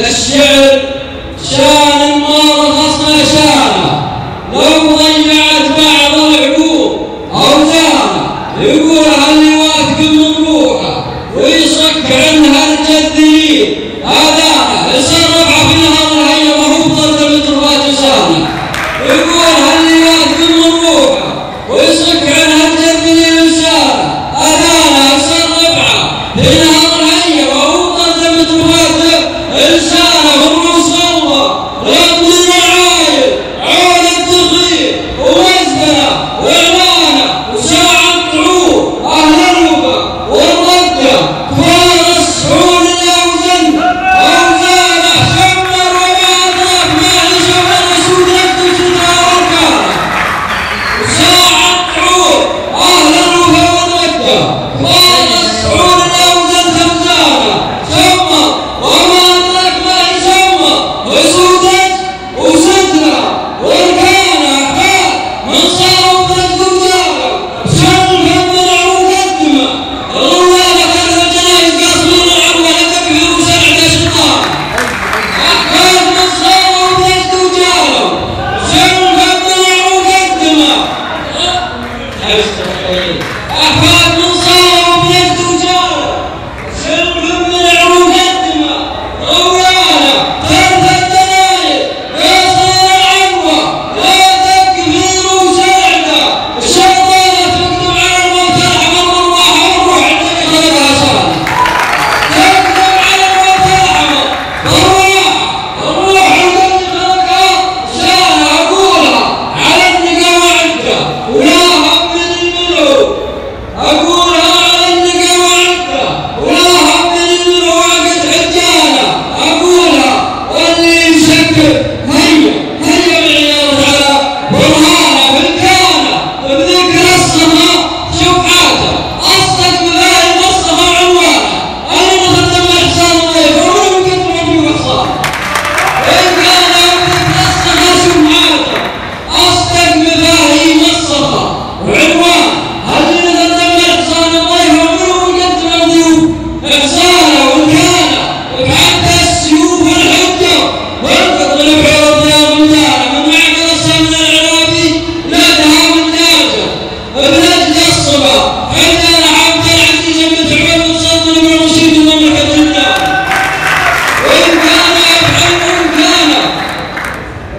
الشعر شان النار خصنا شانه لو ضيعت بعض العقول أوزانه يقولها اللي واثق من روحه ويصك عنها الجذرين آذانه يصرف في نهر الهيا وهو ضد المترفات لسانه يقولها اللي واثق من روحه ويصك عنها الجذرين لسانه آذانه يصرف في نهر الهيا وهو ضد المترفات لسانه الروس الله رب الرعايل عون التخير ووزنه وإعلانه وساعة طعود أهل الربا والردة كفار السحور الأوزن أوزانه شمر وما أدراك ما لشمر رسول يكتب ستار أركانه وساعة طعود أهل الربا والردة كفار السحور الأوزن خمزانه شمر وما أدراك ما لشمر وسودت وزدنا والكانه حال من صاروا بجد وزاروا شر الفم وقدمه الروالة خلف الجنايز قصر العروة لتكبير وسعد شيطان أحفاد من صاروا بجد وزاروا شر الفم وقدمه أحفاد من صاروا بجد وزاروا شر الفم وقدمه روالة خلف الجنايز قصر العروة لا تكبير وسعده الشيطانة تكتب على الموت رحمة الأرواح والروح الذي خلقها سنة تكتب على الموت رحمة الأرواح الروح الذي خلقها سنة أقولها على النقا وعدة ولا هم من الملعوب أقولها على النقا وعدة ولا هم من الملعوب وقت حجانة أقولها واللي يشكك هيا بالعياذ على برهانه بالكانه بذكر الصفا شفعاته اصدق ببالي نصها عنوانه انا مخدم احسان الضيف ومن مقدم ابي وحصانه ان كان بذكر الصفا شفعاته اصدق ببالي نصها وعنوانه هل مخدم احسان الضيف ومن مقدم ابي وحصانه وان كان بحتى السيوف والحجه والقط البحور يا مليانه من معقل السمن العرابي لدها من ناجه بنجد الصبا عندنا عبد العزيز بن تعود الصدر بن رشيد ومملكه النار وان كان وان كان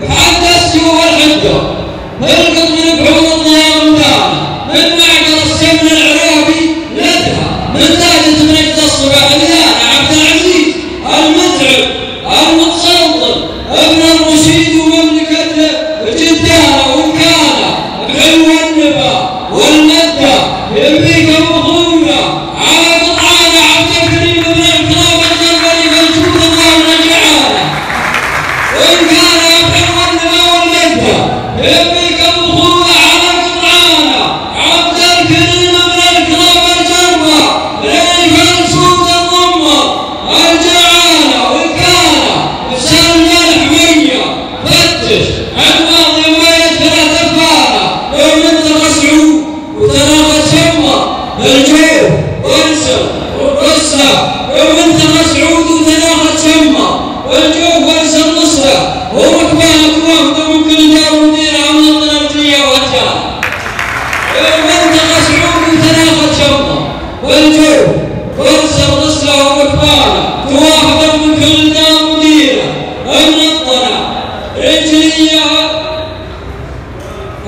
بحتى السيوف والحجه والقط البحور يا مليانه من معقل السمن العرابي لدها من ناجه بنجد الصبا عندنا عبد العزيز المتعب المتسلطن ابن الرشيد ومملكته جدانه وان كان بحلو النبا والندى يبيك مظلومه على قطعانه عبد الكريم بن الكرام الجبري بالجود الله ونجعانه وان كان بحلو النبا والندى يبيك مظلومه على قطعانه عبد الكريم بن الكرام الجبري بالجود الضمه الجعانه وان كان بسلم الحميه فتش الماضي ما يدفع تفانه ومن مسعود وتناقض شمه بالجوف وانسى والقصه ومن مسعود وتناقض شمه والجوف وانسى النصره وركبانه واحده ممكن دار مديرها من الطنطيه وهجانه ومن مسعود وتناقض شمه والجوف وانسى النصره وركبانه توافق من كل دار مديره المنطنه رجليها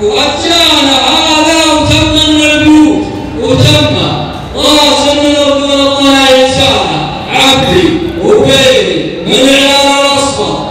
وأجانا هذا وتم من البيوت وتم راس من الأرض والطناء إنسانه عبدي وبيني من عيال الأصفر